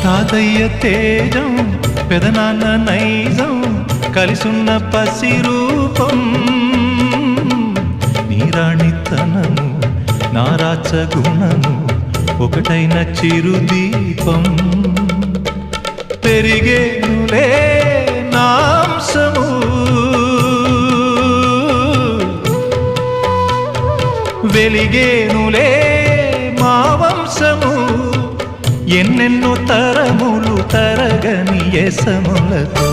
తాతయ్య తేజం పెదనాన్న నైజం కలిసున్న పసి రూపం నీరాణితనము నారాచ గుణము ఒకటైన చిరుదీపం పెరిగేనులే నాంసము వెలిగేనులే మా వంశము ఎన్నెన్నో తరములు తరగని యసములతో